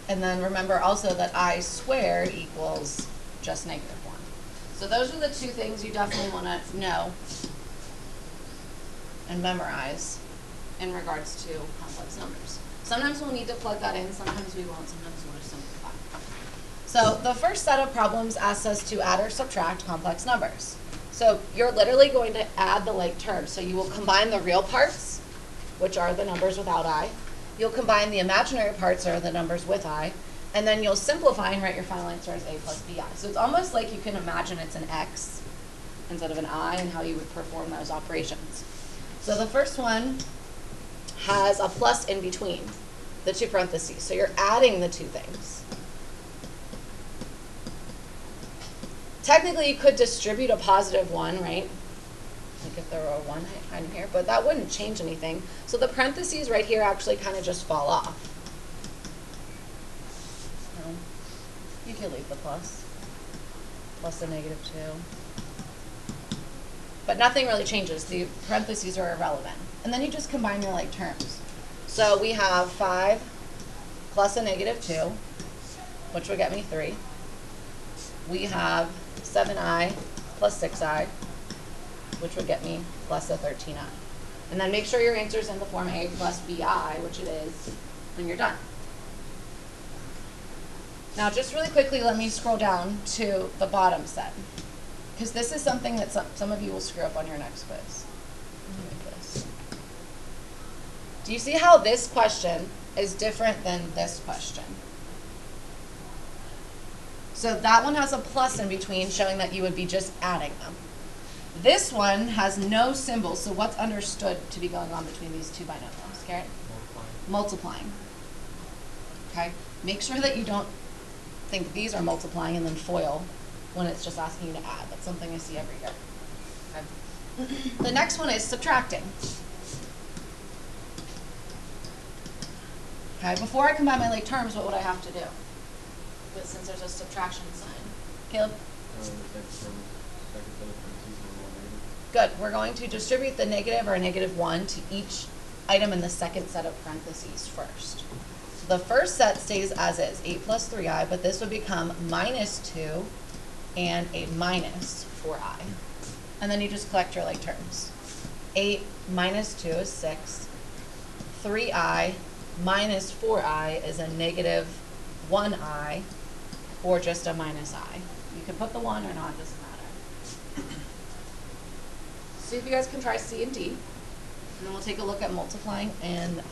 And then remember also that I squared equals just -1. So those are the two things you definitely want to know and memorize in regards to complex numbers. Sometimes we'll need to plug that in, sometimes we won't, sometimes we'll just simplify. So the first set of problems asks us to add or subtract complex numbers. So you're literally going to add the like terms. So you will combine the real parts, which are the numbers without I. You'll combine the imaginary parts, or the numbers with I, and then you'll simplify and write your final answer as a plus bi. So it's almost like you can imagine it's an x instead of an I, and how you would perform those operations. So the first one has a plus in between the two parentheses. So you're adding the two things. Technically, you could distribute a +1, right? Like if there were a 1 in here, but that wouldn't change anything. So the parentheses right here actually kind of just fall off. You can leave the plus the -2. But nothing really changes. The parentheses are irrelevant. And then you just combine your like terms. So we have 5 plus a -2, which would get me 3. We have 7i plus 6i, which would get me plus a 13i. And then make sure your answer is in the form a plus bi, which it is, when you're done. Now just really quickly, let me scroll down to the bottom set, because this is something that some of you will screw up on your next quiz. Do you see how this question is different than this question? So that one has a plus in between, showing that you would be just adding them. This one has no symbol, so what's understood to be going on between these two binomials, Garrett? Multiplying. Okay? Make sure that you don't think these are multiplying and then FOIL when it's just asking you to add. That's something I see every year. Okay? The next one is subtracting. Okay, before I combine my like terms, what would I have to do? But since there's a subtraction sign. Caleb? Good. We're going to distribute the negative or a -1 to each item in the second set of parentheses first. So the first set stays as is, 8 plus 3i, but this would become -2 and a -4i. And then you just collect your like terms. 8 minus 2 is 6. 3i minus 4i is a -1i, or just a -i. You can put the 1 or not, it doesn't matter. See if you guys can try C and D. And then we'll take a look at multiplying and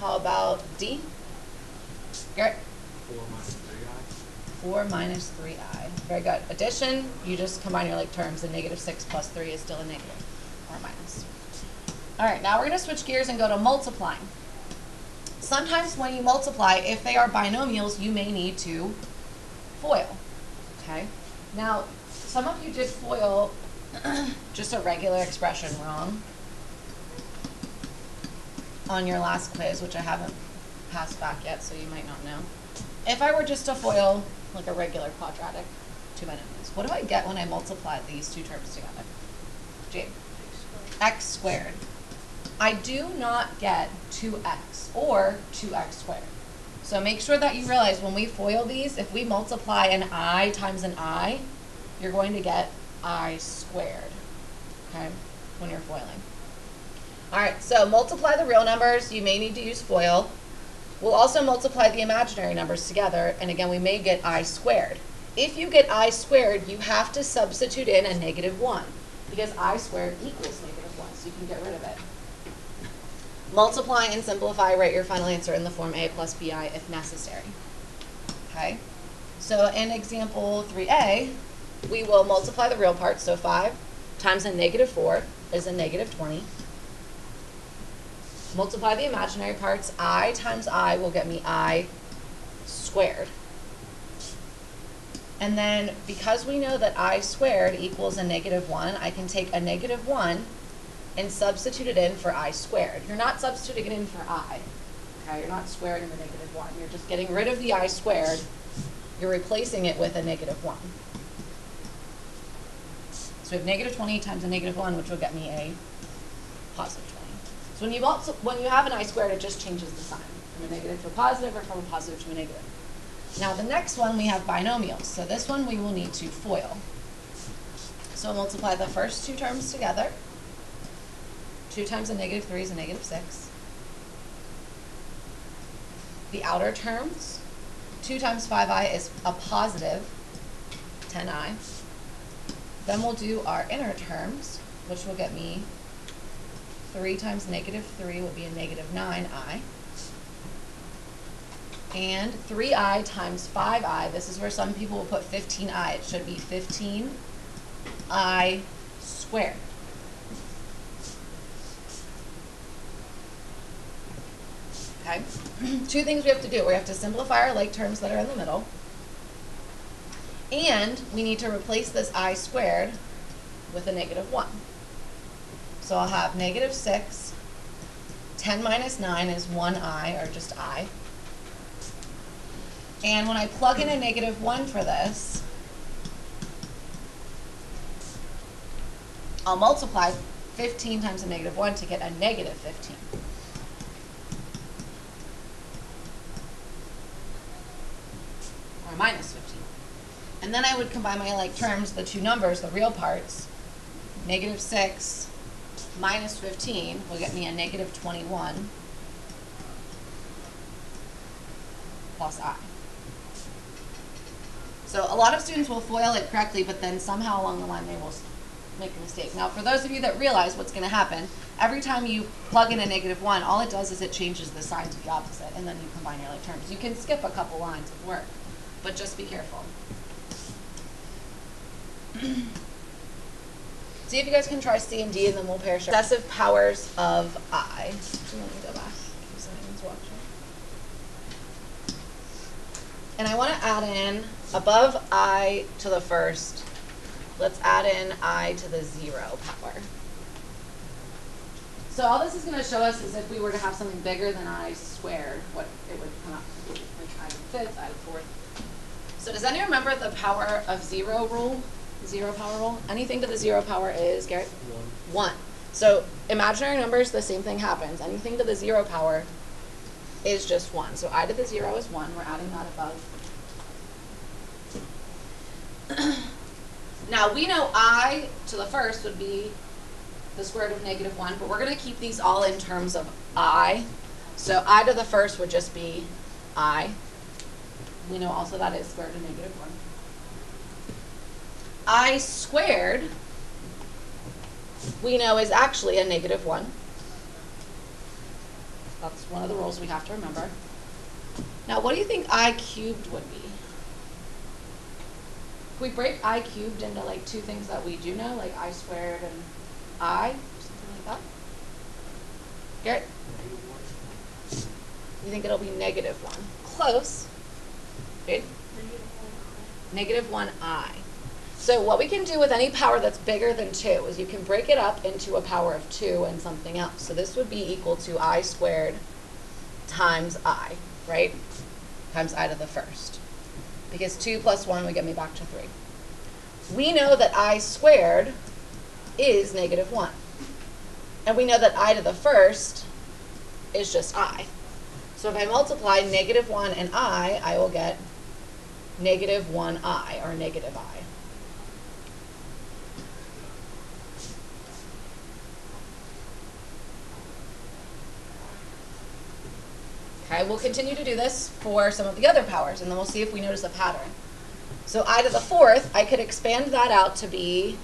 how about D? Garrett? 4 minus 3i. Very good. Addition, you just combine your like terms. The -6 plus 3 is still a negative or a minus. All right, now we're going to switch gears and go to multiplying. Sometimes when you multiply, if they are binomials, you may need to FOIL. Okay? Now, some of you did FOIL just a regular expression wrong on your last quiz, which I haven't passed back yet, so you might not know. If I were just to FOIL like a regular quadratic 2 binomials, what do I get when I multiply these two terms together? Jade? X squared. I do not get 2x or 2x squared. So make sure that you realize when we FOIL these, if we multiply an I times an I, you're going to get I squared, okay, when you're FOILing. All right, so multiply the real numbers. You may need to use FOIL. We'll also multiply the imaginary numbers together, and again, we may get I squared. If you get I squared, you have to substitute in a -1, because I squared equals -1, so you can get rid of it. Multiply and simplify, write your final answer in the form a plus bi if necessary. Okay, so in example 3a, we will multiply the real parts, so 5 times a -4 is a -20. Multiply the imaginary parts, I times I will get me I squared. And then because we know that I squared equals a -1, I can take a -1 and substitute it in for I squared. You're not substituting it in for I, okay? You're not squaring the -1. You're just getting rid of the I squared. You're replacing it with a -1. So we have -20 times a -1, which will get me a +20. So when you have an I squared, it just changes the sign. from a negative to a positive or from a positive to a negative. Now the next one we have binomials. So this one we will need to FOIL. So we'll multiply the first two terms together. 2 times a negative 3 is a negative 6. The outer terms, 2 times 5i is a positive 10i. Then we'll do our inner terms, which will get me 3 times negative 3 will be a negative 9i. And 3i times 5i, this is where some people will put 15i. It should be 15i squared. Okay? 2 things we have to do. We have to simplify our like terms that are in the middle. And we need to replace this I squared with a negative 1. So I'll have negative 6, 10 minus 9 is 1i, or just I. And when I plug in a negative 1 for this, I'll multiply 15 times a negative 1 to get a negative 15. Or minus 15. And then I would combine my like terms, the 2 numbers, the real parts. Negative 6 minus 15 will get me a negative 21 plus I. So a lot of students will FOIL it correctly, but then somehow along the line they will make a mistake. Now for those of you that realize what's going to happen, every time you plug in a negative 1, all it does is it changes the sign to the opposite, and then you combine your like terms. You can skip a couple lines of work, but just be careful. See if you guys can try C and D, and then we'll pair successive powers of I. So let me go back in case anyone's watching. And I want to add in, above I to the first, let's add in I to the 0 power. So all this is going to show us is if we were to have something bigger than I squared, what it would come up to be, like I to the 5th, I to the 4th. So does anyone remember the power of 0 rule? 0 power rule? Anything to the 0 power is, Garrett? 1. So imaginary numbers, the same thing happens. Anything to the 0 power is just 1. So I to the 0 is 1. We're adding that above. Now we know I to the first would be the square root of negative 1, but we're going to keep these all in terms of I. So I to the first would just be I. We know also that is square root of negative 1. I squared, we know is actually a negative 1. That's one of the rules we have to remember. Now, what do you think I cubed would be? If we break I cubed into like 2 things that we do know, like I squared and I, something like that. Garrett? You think it'll be negative 1? Close. Good. Negative 1i. So what we can do with any power that's bigger than 2 is you can break it up into a power of 2 and something else. So this would be equal to I squared times I, right? Times I to the first. Because 2 plus 1 would get me back to 3. We know that I squared is negative 1. And we know that I to the first is just I. So if I multiply negative 1 and I will get negative 1i, or negative I. Okay, we'll continue to do this for some of the other powers, and then we'll see if we notice a pattern. So I to the 4th, I could expand that out to be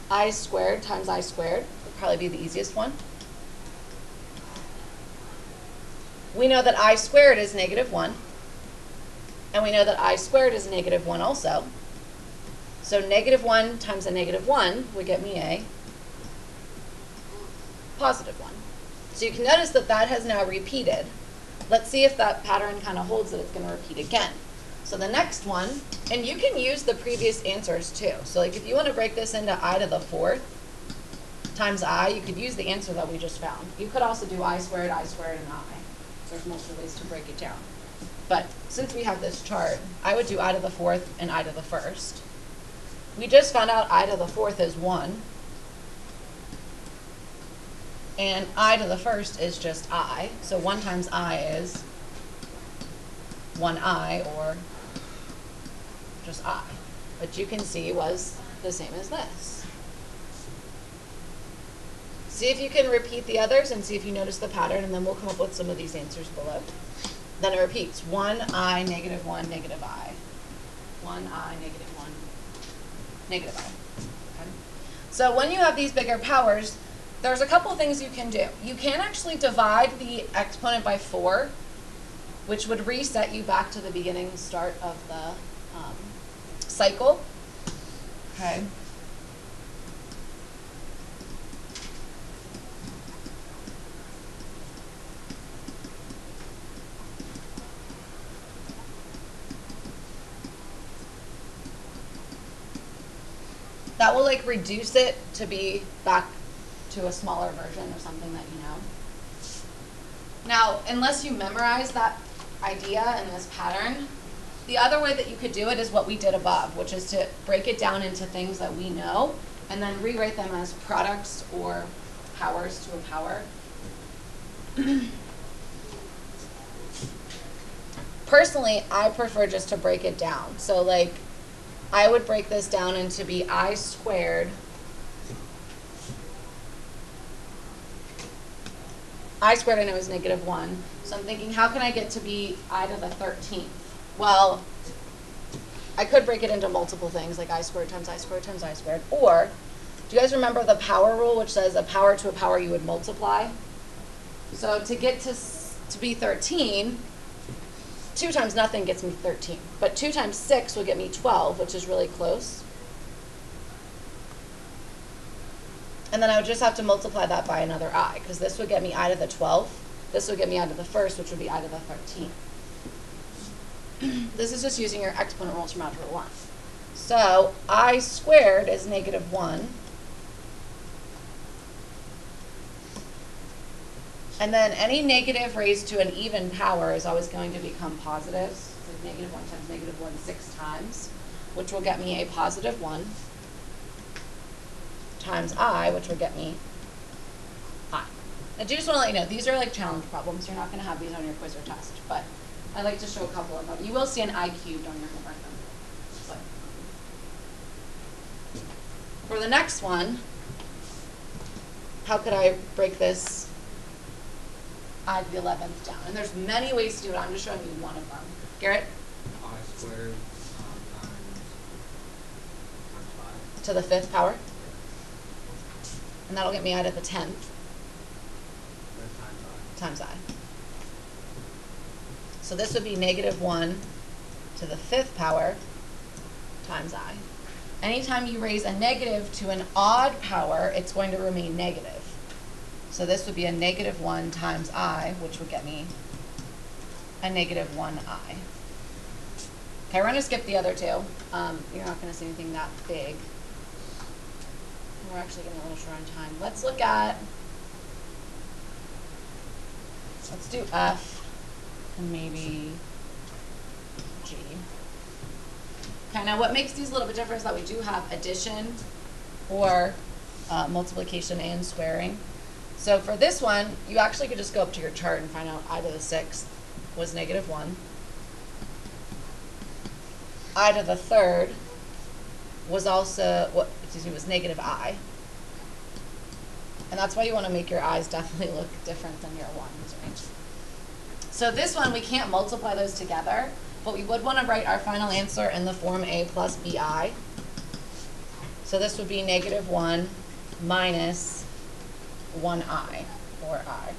I squared times I squared. Would probably be the easiest one. We know that I squared is negative 1. And we know that I squared is negative 1 also. So negative 1 times a negative 1 would get me a positive 1. So you can notice that that has now repeated. Let's see if that pattern kind of holds that it's going to repeat again. So the next one, and you can use the previous answers too. So like if you want to break this into I to the 4th times I, you could use the answer that we just found. You could also do I squared, and I. So there's multiple ways to break it down. But since we have this chart, I would do I to the 4th and I to the 1st. We just found out I to the 4th is 1. And I to the 1st is just I. So 1 times I is 1I or just I, which you can see was the same as this. See if you can repeat the others and see if you notice the pattern, and then we'll come up with some of these answers below. Then it repeats, 1I, negative 1, negative I. 1I, negative 1, negative I. Okay? So when you have these bigger powers, there's a couple things you can do. You can actually divide the exponent by 4, which would reset you back to the beginning start of the cycle. Okay. That will like reduce it to be back to a smaller version of something that you know. Now, unless you memorize that idea and this pattern, the other way that you could do it is what we did above, which is to break it down into things that we know and then rewrite them as products or powers to a power. Personally, I prefer just to break it down. So like, I would break this down into be I squared I know is negative 1. So I'm thinking, how can I get to be I to the 13th? Well, I could break it into multiple things, like I squared times I squared times I squared. Or, do you guys remember the power rule, which says a power to a power you would multiply? So to get to be 13, 2 times nothing gets me 13. But 2 times 6 will get me 12, which is really close. And then I would just have to multiply that by another I, because this would get me I to the 12th. This would get me I to the 1st, which would be I to the 13th. This is just using your exponent rules from Algebra 1. So I squared is negative 1. And then any negative raised to an even power is always going to become positive. So it's like negative 1 times negative 1 6 times, which will get me a positive 1. Times I, which will get me I. I do just want to let you know, these are like challenge problems. You're not going to have these on your quiz or test, but I like to show a couple of them. You will see an I cubed on your homework. But for the next one, how could I break this I to the 11th down? And there's many ways to do it. I'm just showing you one of them. Garrett? I squared times 5. To the 5th power. And that'll get me I to the 10th. Times I. So this would be negative 1 to the 5th power times I. Anytime you raise a negative to an odd power, it's going to remain negative. So this would be a negative 1 times I, which would get me a negative 1I. Okay, we're going to skip the other two. You're not going to see anything that big. We're actually getting a little short on time. Let's look at, let's do F and maybe G. Okay, now what makes these a little bit different is that we do have addition or multiplication and squaring. So for this one, you actually could just go up to your chart and find out I to the 6th was negative 1. I to the 3rd was also, was negative I. And that's why you want to make your I's definitely look different than your 1's, right? So this one, we can't multiply those together, but we would want to write our final answer in the form A plus BI. So this would be negative 1 minus 1I, or I.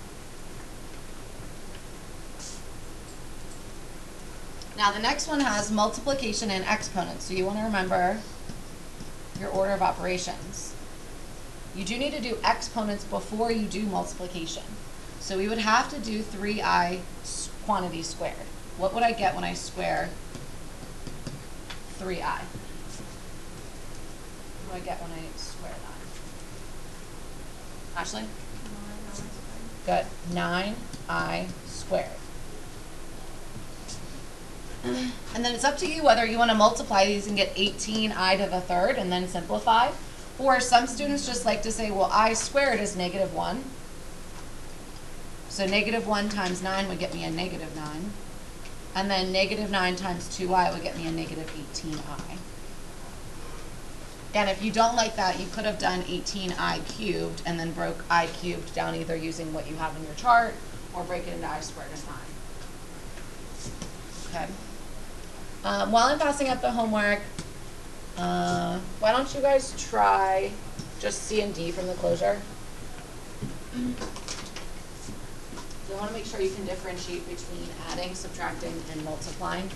Now the next one has multiplication and exponents, so you want to remember your order of operations. You do need to do exponents before you do multiplication. So we would have to do 3I quantity squared. What would I get when I square 3I? What do I get when I square that? Ashley? Good. 9I squared. And then it's up to you whether you want to multiply these and get 18I to the 3rd and then simplify. Or some students just like to say, well, I squared is negative 1. So negative 1 times 9 would get me a negative 9. And then negative 9 times 2i would get me a negative 18i. And if you don't like that, you could have done 18i cubed and then broke I cubed down either using what you have in your chart or break it into I squared and 9. Okay. While I'm passing up the homework, why don't you guys try just C and D from the closure? You want to make sure you can differentiate between adding, subtracting, and multiplying.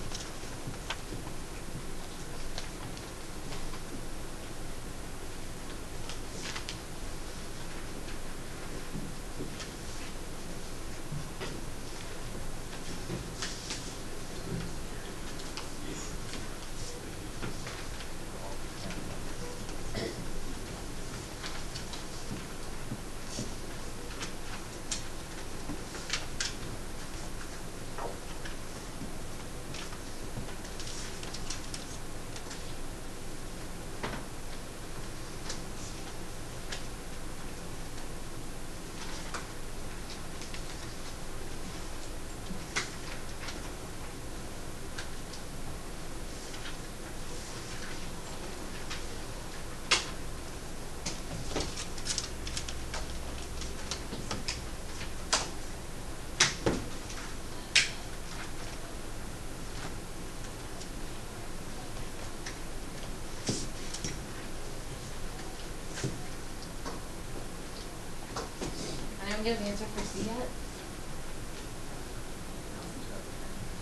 Get an answer for C yet?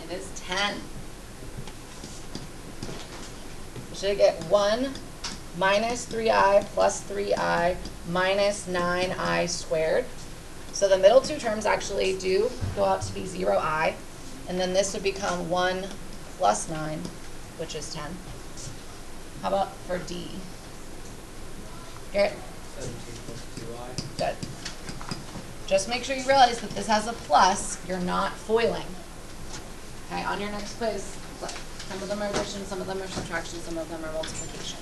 It is 10. Should get 1 minus 3i plus 3i minus 9i squared. So the middle two terms actually do go out to be 0i, and then this would become 1 plus 9, which is 10. How about for D? Garrett? 17 plus 2i. Good. Just make sure you realize that this has a plus. You're not foiling. Okay, on your next quiz, some of them are addition, some of them are subtraction, some of them are multiplication.